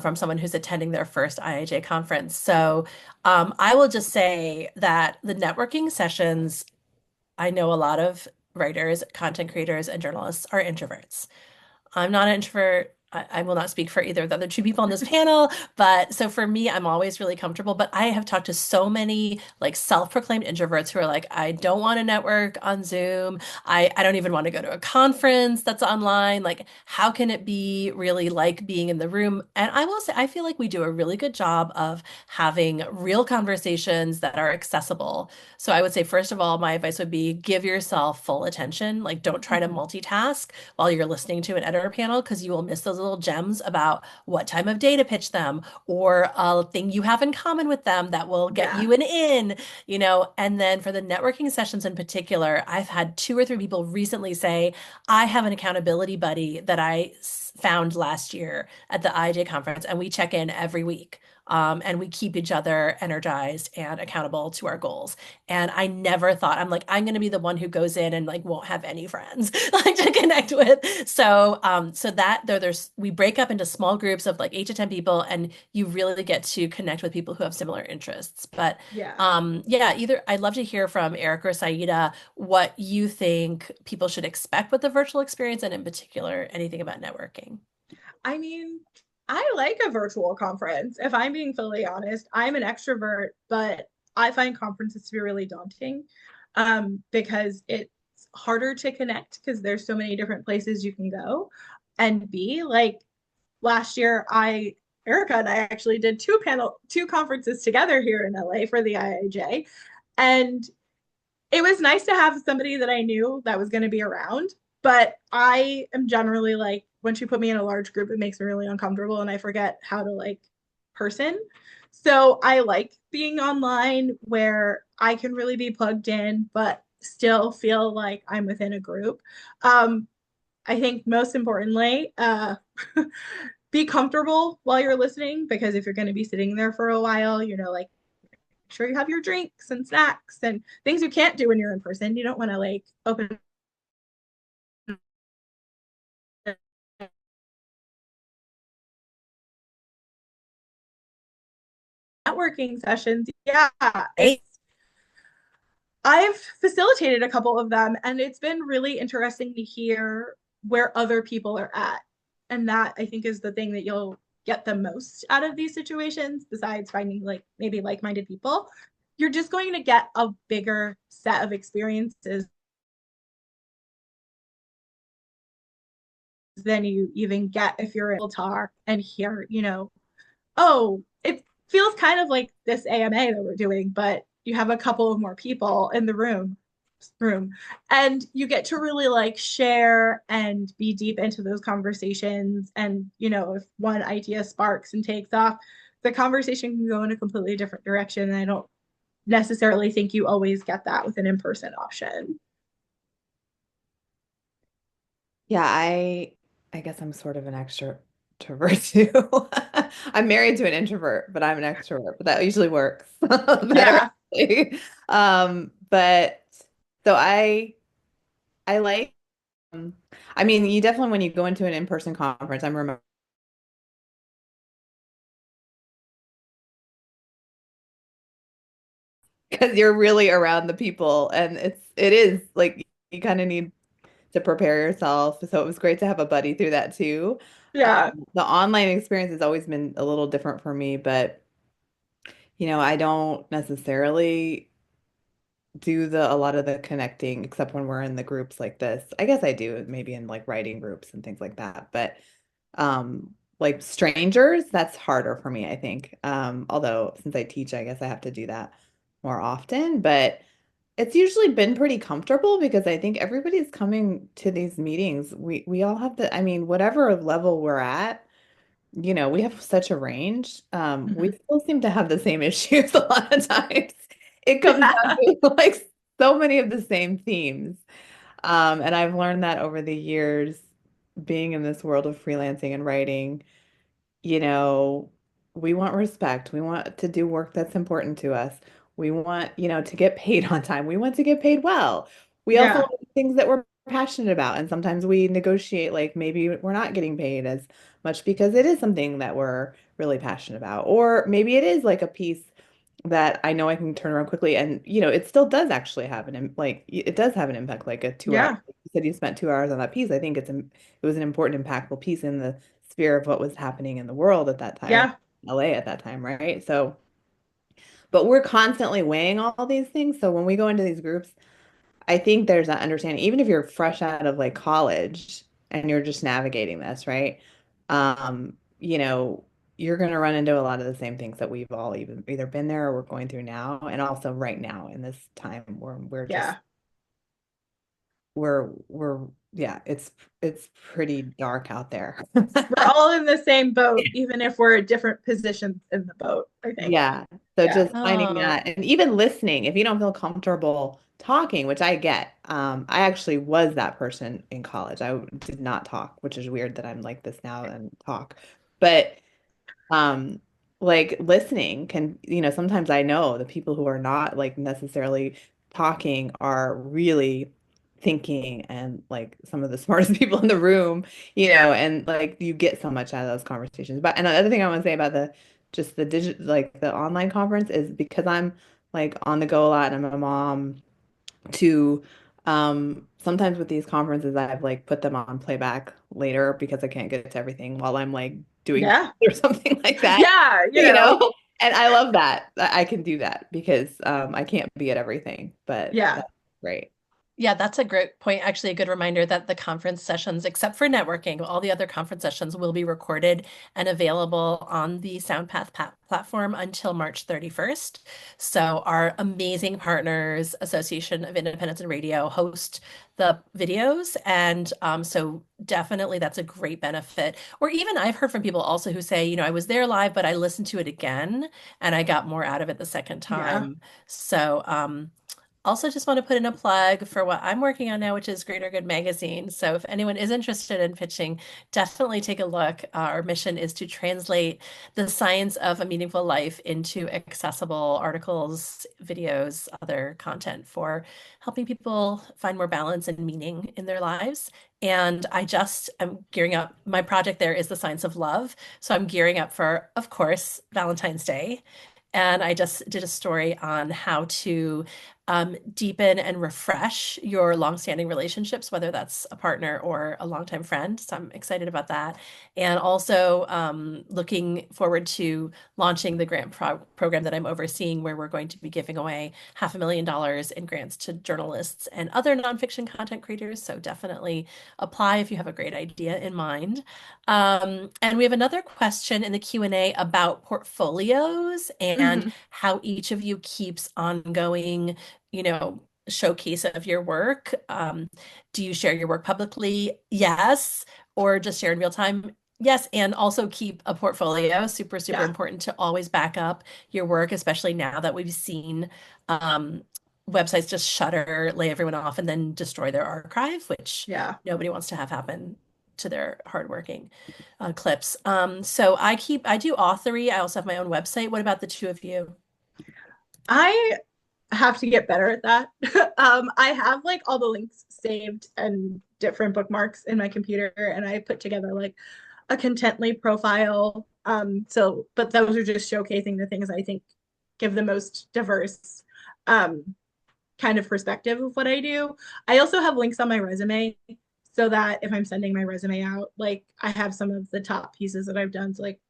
from someone who's attending their first IIJ conference. So I will just say that the networking sessions, I know a lot of writers, content creators, and journalists are introverts. I'm not an introvert. I will not speak for either of the other two people on this panel, but so for me, I'm always really comfortable. But I have talked to so many like self-proclaimed introverts who are like, I don't want to network on Zoom. I don't even want to go to a conference that's online. Like, how can it be really like being in the room? And I will say, I feel like we do a really good job of having real conversations that are accessible. So I would say, first of all, my advice would be give yourself full attention. Like, don't try to Mhm. multitask while you're listening to an editor panel because you will miss those little gems about what time of day to pitch them or a thing you have in common with them that will get Yeah. you an in. And then for the networking sessions in particular, I've had two or three people recently say, I have an accountability buddy that I found last year at the IJ conference, and we check in every week and we keep each other energized and accountable to our goals. And I never thought, I'm like, I'm going to be the one who goes in and like won't have any friends like to connect with. So that there's we break up into small groups of like 8 to 10 people, and you really get to connect with people who have similar interests. But Yeah. yeah, either I'd love to hear from Eric or Saida what you think people should expect with the virtual experience, and in particular, anything about networking. I mean, I like a virtual conference. If I'm being fully honest, I'm an extrovert, but I find conferences to be really daunting because it's harder to connect because there's so many different places you can go and be. Like last year, Erica and I actually did two conferences together here in LA for the IIJ. And it was nice to have somebody that I knew that was going to be around. But I am generally like, once you put me in a large group, it makes me really uncomfortable and I forget how to like person. So I like being online where I can really be plugged in, but still feel like I'm within a group. Um, I think most importantly, be comfortable while you're listening because if you're going to be sitting there for a while, like sure you have your drinks and snacks and things you can't do when you're in person. You don't want to like open networking sessions. Yeah, Right? I've facilitated a couple of them and it's been really interesting to hear where other people are at. And that I think is the thing that you'll get the most out of these situations, besides finding like maybe like-minded people. You're just going to get a bigger set of experiences than you even get if you're able to talk and hear, oh, it feels kind of like this AMA that we're doing, but you have a couple of more people in the room and you get to really like share and be deep into those conversations. And, if one idea sparks and takes off, the conversation can go in a completely different direction. And I don't necessarily think you always get that with an in-person option. Yeah, I guess I'm sort of an extrovert too. I'm married to an introvert, but I'm an extrovert, but that usually works better. Yeah. But so I like I mean, you definitely when you go into an in-person conference, I'm remember because you're really around the people and it is like you kind of need to prepare yourself. So it was great to have a buddy through that too. Yeah. The online experience has always been a little different for me, but I don't necessarily do a lot of the connecting except when we're in the groups like this. I guess I do maybe in like writing groups and things like that. But like strangers, that's harder for me, I think. Although since I teach, I guess I have to do that more often, but it's usually been pretty comfortable because I think everybody's coming to these meetings. We all have I mean, whatever level we're at, we have such a range. We Mhm. still seem to have the same issues a lot of times. It comes down Yeah. to like so many of the same themes. And I've learned that over the years being in this world of freelancing and writing, you know, we want respect. We want to do work that's important to us. We want, to get paid on time. We want to get paid well. We also Yeah. want things that we're passionate about. And sometimes we negotiate, like maybe we're not getting paid as much because it is something that we're really passionate about. Or maybe it is like a piece that I know I can turn around quickly. And, it still does actually have it does have an impact, like a 2 hour. Yeah. You said you spent 2 hours on that piece. I think it was an important, impactful piece in the sphere of what was happening in the world at that time, Yeah. LA at that time, right? So, but we're constantly weighing all these things. So when we go into these groups, I think there's that understanding, even if you're fresh out of like college and you're just navigating this, right? You know, you're going to run into a lot of the same things that we've all even either been there or we're going through now, and also right now in this time where Yeah. we're yeah, it's pretty dark out there. We're all in the same boat, even if we're at different positions in the boat, I think. Yeah. So Yeah. just finding Oh, that and even listening, if you don't feel comfortable talking, which I get, I actually was that person in college. I did not talk, which is weird that I'm like this now and talk. But um, like listening can, sometimes I know the people who are not like necessarily talking are really thinking and like some of the smartest people in the room, and like you get so much out of those conversations. But and another thing I want to say about the just the digital like the online conference is because I'm like on the go a lot and I'm a mom to sometimes with these conferences I've like put them on playback later because I can't get to everything while I'm like doing Yeah. or something like that, Yeah, you know? And I love that. I can do that because I can't be at everything, but yeah, that's great. Yeah, that's a great point. Actually, a good reminder that the conference sessions, except for networking, all the other conference sessions will be recorded and available on the SoundPath platform until March 31st. So our amazing partners, Association of Independents in Radio, host the videos. And so definitely that's a great benefit. Or even I've heard from people also who say, I was there live, but I listened to it again and I got more out of it the second yeah, time. So also, just want to put in a plug for what I'm working on now, which is Greater Good Magazine. So, if anyone is interested in pitching, definitely take a look. Our mission is to translate the science of a meaningful life into accessible articles, videos, other content for helping people find more balance and meaning in their lives. And I'm gearing up. My project there is the science of love. So, I'm gearing up for, of course, Valentine's Day. And I just did a story on how to deepen and refresh your longstanding relationships, whether that's a partner or a longtime friend. So I'm excited about that. And also looking forward to launching the program that I'm overseeing, where we're going to be giving away $500,000 in grants to journalists and other nonfiction content creators. So definitely apply if you have a great idea in mind. And we have another question in the Q&A about portfolios and hmm how each of you keeps ongoing, you know, showcase of your work. Do you share your work publicly? Yes. Or just share in real time? Yes. And also keep a portfolio. Super, super yeah, important to always back up your work, especially now that we've seen um, websites just shutter, lay everyone off, and then destroy their archive, which yeah. nobody wants to have happen to their hardworking clips. So I do authory. I also have my own website. What about the two of you? I have to get better at that. I have like all the links saved and different bookmarks in my computer, and I put together like a Contently profile. But those are just showcasing the things I think give the most diverse um, kind of perspective of what I do. I also have links on my resume so that if I'm sending my resume out, like I have some of the top pieces that I've done. So like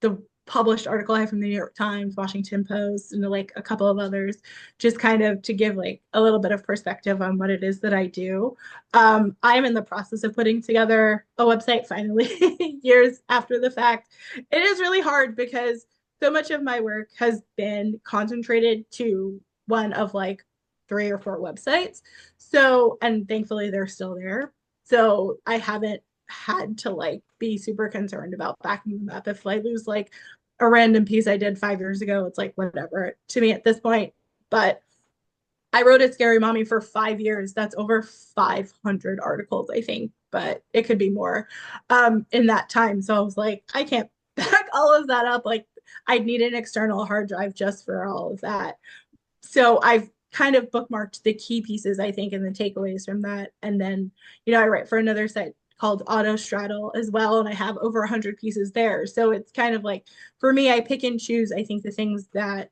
the published article I have from the New York Times, Washington Post, and like a couple of others, just kind of to give like a little bit of perspective on what it is that I do. I'm in the process of putting together a website finally, years after the fact. It is really hard because so much of my work has been concentrated to one of like 3 or 4 websites. So, and thankfully they're still there. So I haven't had to like be super concerned about backing them up. If I lose like a random piece I did 5 years ago, it's like whatever to me at this point. But I wrote at Scary Mommy for 5 years. That's over 500 articles, I think, but it could be more in that time. So I was like, I can't back all of that up. Like, I'd need an external hard drive just for all of that. So I've kind of bookmarked the key pieces, I think, and the takeaways from that. And then, I write for another site called Auto Straddle as well, and I have over 100 pieces there. So it's kind of like, for me, I pick and choose, I think, the things that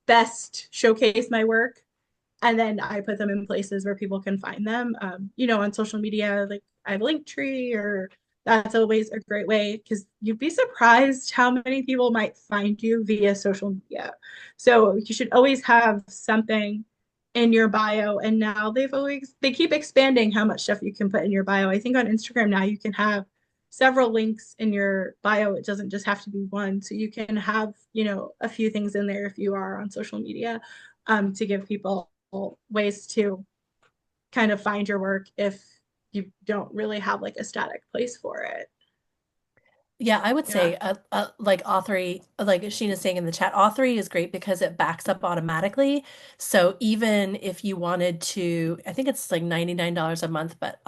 best showcase my work, and then I put them in places where people can find them. On social media, like I have a Linktree, or that's always a great way because you'd be surprised how many people might find you via social media. So you should always have something in your bio. And now they keep expanding how much stuff you can put in your bio. I think on Instagram now you can have several links in your bio. It doesn't just have to be one. So you can have, a few things in there if you are on social media, to give people ways to kind of find your work if you don't really have like a static place for it. Yeah, I would Yeah. say like Authory, like Sheena's saying in the chat, Authory is great because it backs up automatically. So even if you wanted to, I think it's like $99 a month, but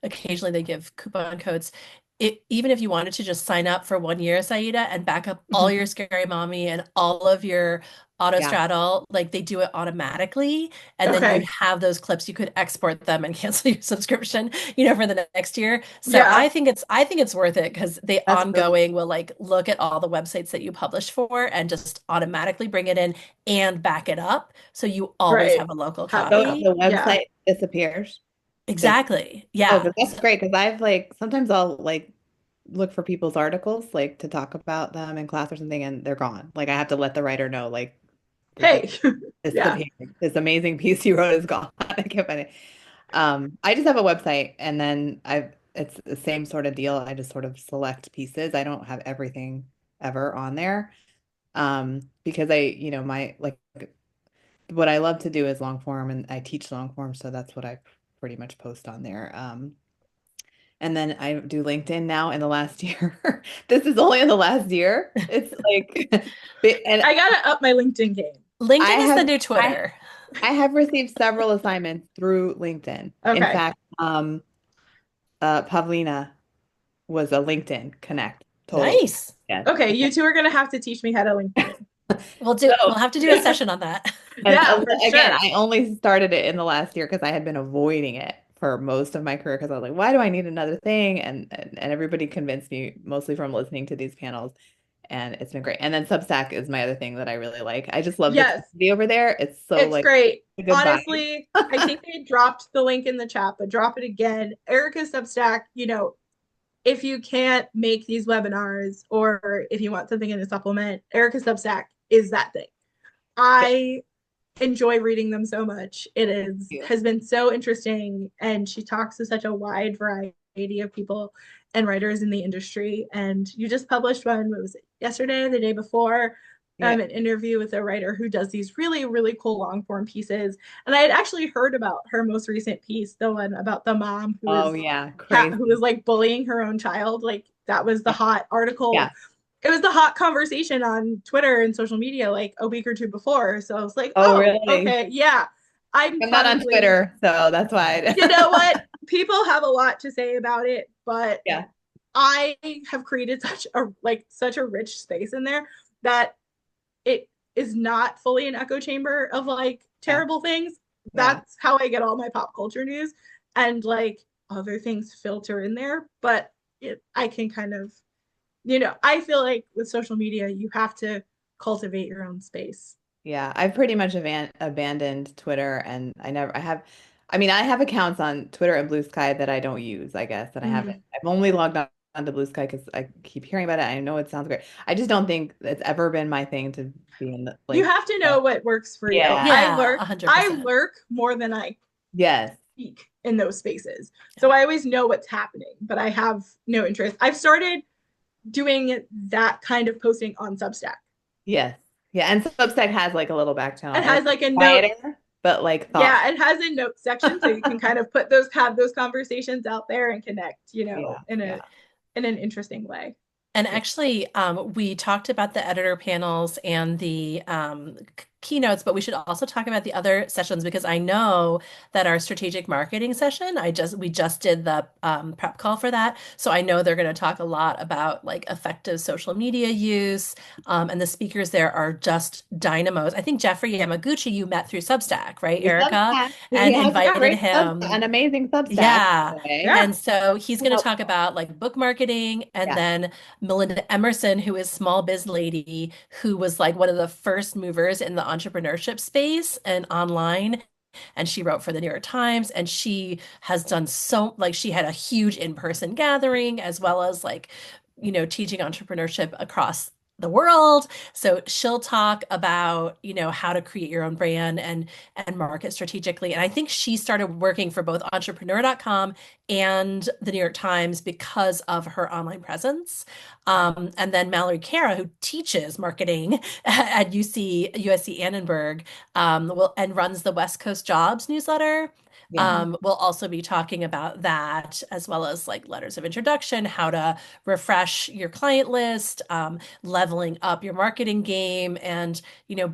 occasionally they give coupon codes. even if you wanted to just sign up for 1 year, Saida, and back up all Mhm. your Scary Mommy and all of your Yeah, autostraddle, like they do it automatically. And then you'd Okay. have those clips. You could export them and cancel your subscription, for the next year. So Yeah. I think it's worth it because they that's really ongoing will like look at all the websites that you publish for and just automatically bring it in and back it up. So you always Right. have a local Have so backup. copy. the Yeah. website disappears. Just Exactly. oh, Yeah. but that's great because I've like sometimes I'll like look for people's articles like to talk about them in class or something, and they're gone. Like I have to let the writer know like Hey. Yeah. disappeared. This amazing piece you wrote is gone. I can't find it. I just have a website, and then it's the same sort of deal. I just sort of select pieces. I don't have everything ever on there. Because my like what I love to do is long form, and I teach long form, so that's what I pretty much post on there. And then I do LinkedIn now in the last year. This is only in the last year. It's like, and I gotta up my LinkedIn game. I LinkedIn is the have new I Twitter. I have received several assignments through LinkedIn. In Okay. fact, Pavlina was a LinkedIn Connect. Totally. Nice. Yes. Okay, you two are gonna have to teach me how to LinkedIn. So, We'll have to do a session on that. and Yeah, for again, sure. I only started it in the last year because I had been avoiding it for most of my career because I was like, why do I need another thing? And everybody convinced me, mostly from listening to these panels, and it's been great. And then Substack is my other thing that I really like. I just love the Yes, community over there. It's so it's like great. a good vibe. Honestly, I think they dropped the link in the chat, but drop it again. Erika's Substack, if you can't make these webinars or if you want something in a supplement, Erika's Substack is that thing. Yeah, I enjoy reading them so much. It thank is you. has been so interesting, and she talks to such a wide variety of people and writers in the industry. And you just published one, what was it, yesterday or the day before? Yeah. An interview with a writer who does these really, really cool long form pieces. And I had actually heard about her most recent piece, the one about the mom Oh yeah, who crazy. was like bullying her own child. Like that was the Yeah. hot article. Yeah. It was the hot conversation on Twitter and social media like a week or two before. So I was like, Oh, oh, really? okay, yeah. I'm I'm not on probably, Twitter, so that's why. you know what? People have a lot to say about it, but Yeah. I have created such a rich space in there that it is not fully an echo chamber of like Yeah. terrible things. Yeah. That's how I get all my pop culture news, and like other things filter in there, but I can kind of, I feel like with social media, you have to cultivate your own space. Yeah, I've pretty much abandoned Twitter, and I mean, I have accounts on Twitter and Blue Sky that I don't use, I guess, and Mm. I've only logged on to Blue Sky because I keep hearing about it. I know it sounds great. I just don't think it's ever been my thing to be in the You like, have to know what works for you. yeah, Yeah, I 100%. lurk more than I yes, speak in those spaces. Yeah. So I always know what's happening, but I have no interest. I've started doing that kind of posting on Substack. yes, yeah, and Substack has like a little back channel, It and has it's like a note. quieter, but like Yeah, thoughtful. it has a note section so you can kind of have those conversations out there and connect, Yeah, yeah, in an interesting way. And yeah. actually, we talked about the editor panels and the keynotes, but we should also talk about the other sessions because I know that our strategic marketing session, we just did the prep call for that, so I know they're going to talk a lot about like effective social media use, and the speakers there are just dynamos. I think Jeffrey Yamaguchi you met through Substack, right, Through Erica, Substack, he and has a invited great him. an amazing Substack. Yeah. Okay. Yeah. And so he's going to Help. talk about like book marketing and Yeah. then Melinda Emerson, who is small biz lady, who was like one of the first movers in the entrepreneurship space and online. And she wrote for the New York Times and she has done so like she had a huge in-person gathering as well as like, teaching entrepreneurship across the world. So she'll talk about, how to create your own brand and market strategically. And I think she started working for both entrepreneur.com and the New York Times because of her online presence. And then Mallory Cara, who teaches marketing at USC Annenberg, and runs the West Coast Jobs newsletter. Yeah. We'll also be talking about that as well as like letters of introduction, how to refresh your client list, leveling up your marketing game, and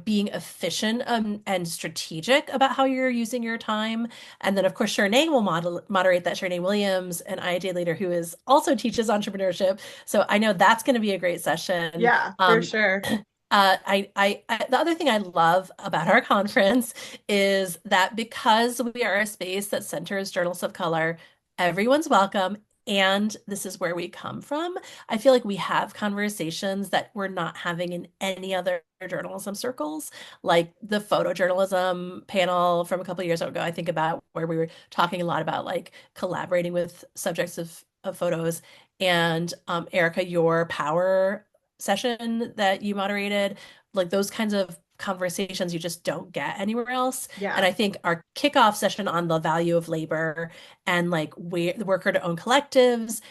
being efficient and strategic about how you're using your time. And then, of course, Shernay will moderate that. Shernay Williams, an IIJ leader who is also teaches entrepreneurship. So I know that's going to be a great session. Yeah, for sure. The other thing I love about our conference is that because we are a space that centers journalists of color, everyone's welcome. And this is where we come from. I feel like we have conversations that we're not having in any other journalism circles, like the photojournalism panel from a couple of years ago. I think about where we were talking a lot about like collaborating with subjects of photos. And Erika, your power session that you moderated, like those kinds of conversations you just don't get anywhere else. And Yeah. I think our kickoff session on the value of labor and like the worker to own collectives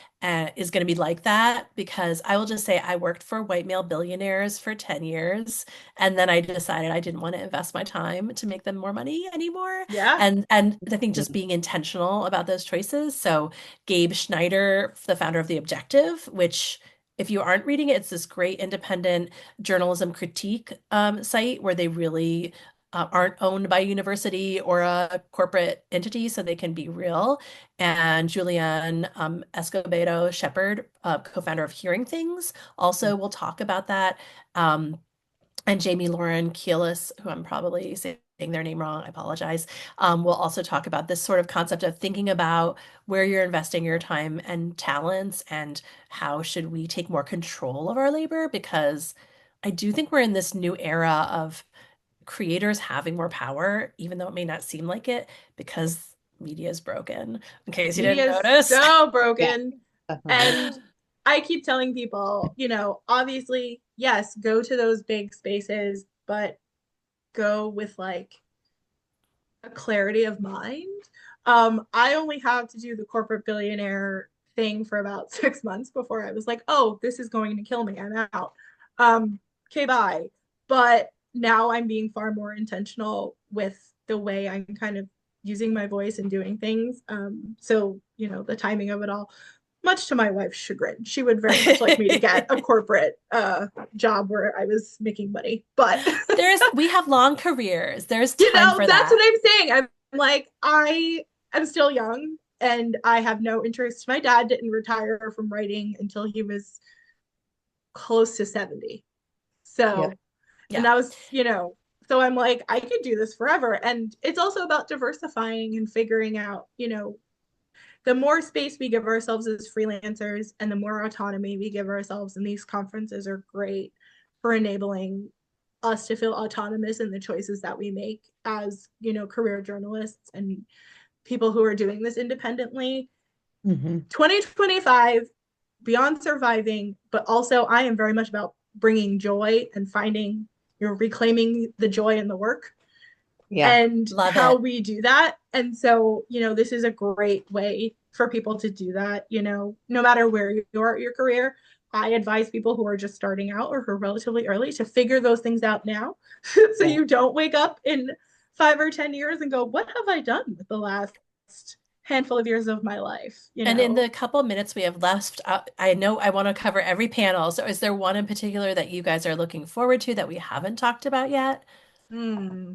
is going to be like that because I will just say I worked for white male billionaires for 10 years and then I decided I didn't want to invest my time to make them more money anymore. Yeah. And I think just being intentional about those choices. So Gabe Schneider, the founder of The Objective, which if you aren't reading it, it's this great independent journalism critique site where they really aren't owned by a university or a corporate entity, so they can be real. And Julianne Escobedo Shepherd, co-founder of Hearing Things, also will talk about that. Um, and Jamie Lauren Keelis, who I'm probably saying their name wrong, I apologize, will also talk about this sort of concept of thinking about where you're investing your time and talents and how should we take more control of our labor, because I do think we're in this new era of creators having more power, even though it may not seem like it, because media is broken, in case you didn't Media is notice. so Yeah, broken. definitely. And I keep telling people, obviously, yes, go to those big spaces, but go with like a clarity of mind. I only had to do the corporate billionaire thing for about 6 months before I was like, oh, this is going to kill me. I'm out. Okay, bye. But now I'm being far more intentional with the way I'm kind of using my voice and doing things. So, the timing of it all, much to my wife's chagrin, she would very much like me to get a corporate job where I was making money. But We have long careers. There's time for that's what that. I'm saying. I'm like, I am still young and I have no interest. My dad didn't retire from writing until he was close to 70. Yep. So, and Yeah. that was, so I'm like, I could do this forever. And it's also about diversifying and figuring out, the more space we give ourselves as freelancers and the more autonomy we give ourselves, and these conferences are great for enabling us to feel autonomous in the choices that we make as career journalists and people who are doing this independently. Hmm. 2025, beyond surviving, but also I am very much about bringing joy and finding, reclaiming the joy in the work Yeah. and Love how it. we do that. And so, this is a great way for people to do that, no matter where you are at your career. I advise people who are just starting out or who are relatively early to figure those things out now so Yeah. you don't wake up in 5 or 10 years and go, what have I done with the last handful of years of my life? And in the couple minutes we have left, I know I want to cover every panel. So is there one in particular that you guys are looking forward to that we haven't talked about yet? Hmm.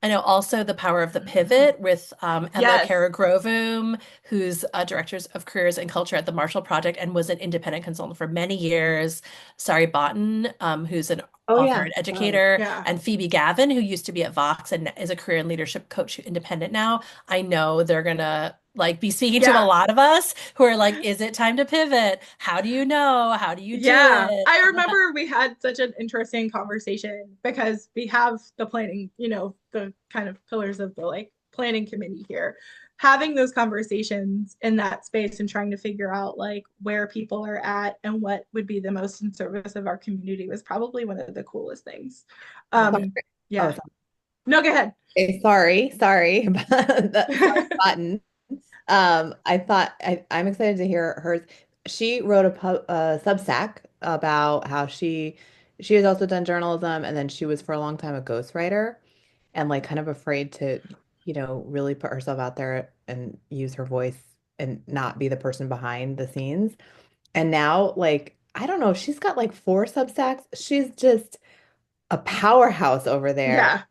I know also the power of the pivot with Emma Yes. Karagrovum, who's director of careers and culture at the Marshall Project and was an independent consultant for many years. Sari Botten, who's an Oh author yeah. and educator, Yeah. and Phoebe Gavin, who used to be at Vox and is a career and leadership coach independent now. I know they're gonna like be speaking to a Yeah. lot of us who are like, is it time to pivot? How do you know? How do you do Yeah, it? I remember we had such an interesting conversation because we have the planning, the kind of pillars of the like planning committee here. Having those conversations in that space and trying to figure out like where people are at and what would be the most in service of our community was probably one of the coolest things. Sorry. Oh, Yeah. No, go ahead. sorry about sorry, button. I'm excited to hear hers. She wrote a Substack about how she has also done journalism, and then she was for a long time a ghostwriter, and like kind of afraid to really put herself out there and use her voice and not be the person behind the scenes. And now, like, I don't know, she's got like 4 Substacks. She's just a powerhouse over there. Yeah.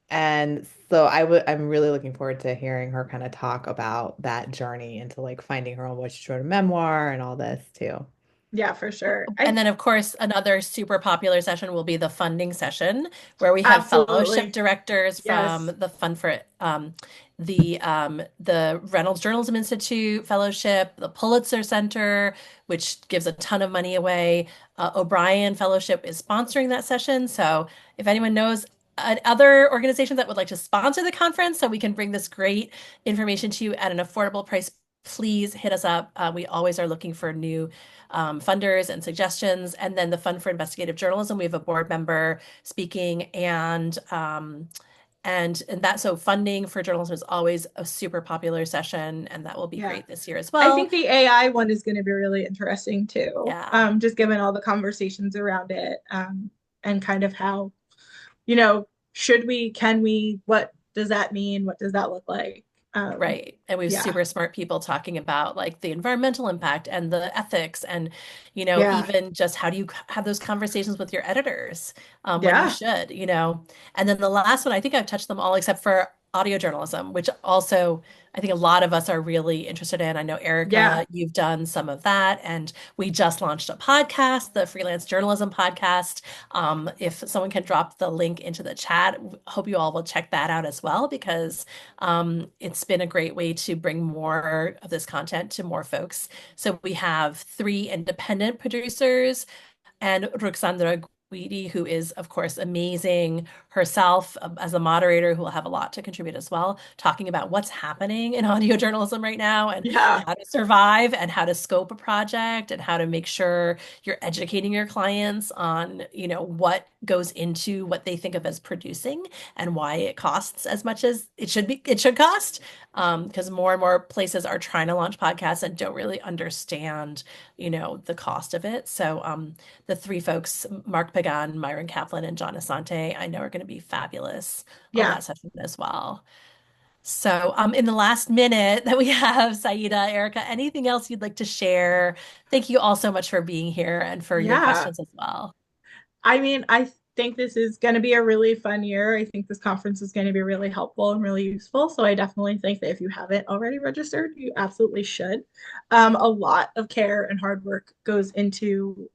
And so I'm really looking forward to hearing her kind of talk about that journey into like finding her own voice. She wrote a memoir and all this too. Yeah, for sure. And then, of course, another super popular session will be the funding session, where we have fellowship Absolutely. directors from Yes. the Fund for the Reynolds Journalism Institute Fellowship, the Pulitzer Center, which gives a ton of money away. O'Brien Fellowship is sponsoring that session. So if anyone knows other organizations that would like to sponsor the conference, so we can bring this great information to you at an affordable price, please hit us up. We always are looking for new funders and suggestions. And then the Fund for Investigative Journalism, we have a board member speaking, and that, so funding for journalism is always a super popular session, and that will be Yeah. great this year as I well. think the AI one is going to be really interesting too. Yeah. Just given all the conversations around it, and kind of how, should we, can we, what does that mean? What does that look like? Right. And we have Yeah. super smart people talking about like the environmental impact and the ethics and, Yeah. even just how do you have those conversations with your editors when you Yeah. should. And then the last one, I think I've touched them all except for audio journalism, which also I think a lot of us are really interested in. I know, Yeah. Erika, you've done some of that. And we just launched a podcast, the Freelance Journalism Podcast. If someone can drop the link into the chat, hope you all will check that out as well, because it's been a great way to bring more of this content to more folks. So we have 3 independent producers and Ruxandra Guidi, who is, of course, amazing herself as a moderator, who will have a lot to contribute as well, talking about what's happening in audio journalism right now and Yeah. how to survive and how to scope a project and how to make sure you're educating your clients on, what goes into what they think of as producing and why it costs as much as it should cost. Because more and more places are trying to launch podcasts and don't really understand, the cost of it. So the 3 folks, Mark Pagan, Myron Kaplan, and John Asante, I know are going to be fabulous on Yeah. that session as well. So, in the last minute that we have, Saida, Erika, anything else you'd like to share? Thank you all so much for being here and for your Yeah. questions as well. I mean, I think this is going to be a really fun year. I think this conference is going to be really helpful and really useful. So I definitely think that if you haven't already registered, you absolutely should. A lot of care and hard work goes into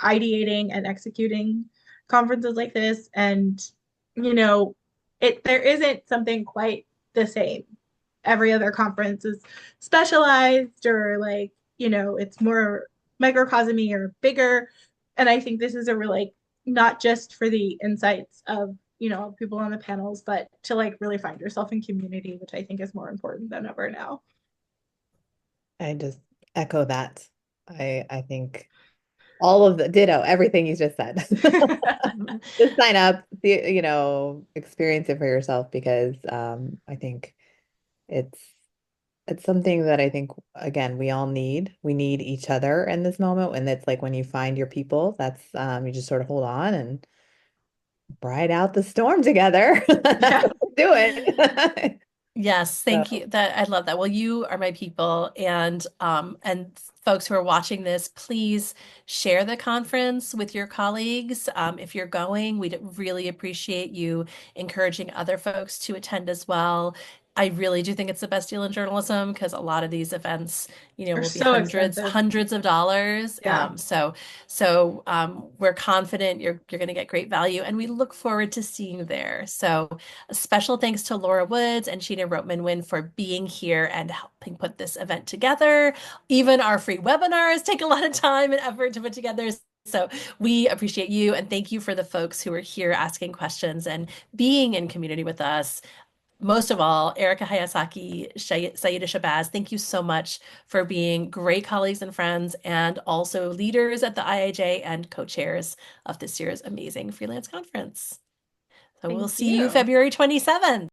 ideating and executing conferences like this. And, there isn't something quite the same. Every other conference is specialized or like, it's more microcosmy or bigger. And I think this is a really, not just for the insights of, people on the panels, but to like really find yourself in community, which I think is more important than ever now. I just echo that. I think all of the ditto, everything you just said. Just sign up, experience it for yourself because I think it's it's something that I think again we all need. We need each other in this moment, and it's like when you find your people, that's you just sort of hold on and ride out the storm together. That's Yeah. what we're doing. Yes, thank So you. That I love that. Well, you are my people, and folks who are watching this, please share the conference with your colleagues. If you're going, we'd really appreciate you encouraging other folks to attend as well. I really do think it's the best deal in journalism because a lot of these events, Are will be so hundreds, expensive. hundreds of dollars. Yeah. So we're confident you're going to get great value, and we look forward to seeing you there. So. A special thanks to Laura Woods and Sheena Roetman-Wynn for being here and helping put this event together. Even our free webinars take a lot of time and effort to put together. So we appreciate you, and thank you for the folks who are here asking questions and being in community with us. Most of all, Erika Hayanaski, Saida Shabazz, thank you so much for being great colleagues and friends and also leaders at the IIJ and co-chairs of this year's amazing freelance conference. So we'll Thank see you you. February 27th.